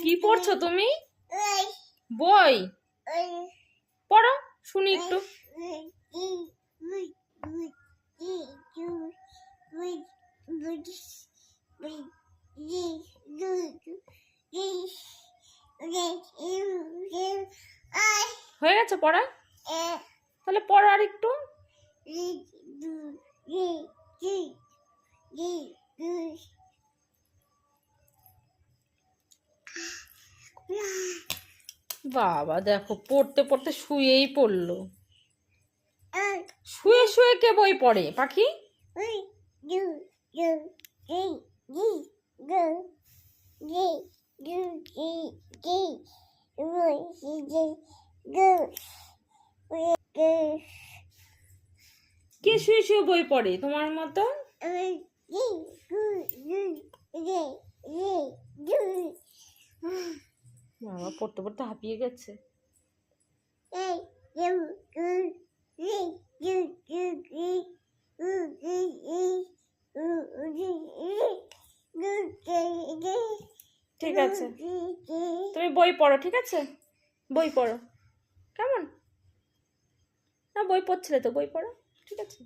কি পড়ছো তুমি? বই পড়ো, শুনি একটু। হয়ে গেছে পড়া? তাহলে পড়ো আর একটু। বাবা দেখো, পড়তে পড়তে শুয়েই পড়লো। শুয়ে শুয়ে কে বই পড়ে পাখি? কে শুয়ে শুয়ে বই পড়ে তোমার মতো? বাবা পড়তে পড়তে হাঁপিয়ে গেছে। ঠিক আছে, তুমি বই পড়ো, ঠিক আছে? বই পড়ো কেমন? না বই পড়ছিলে তো, বই পড়ো, ঠিক আছে?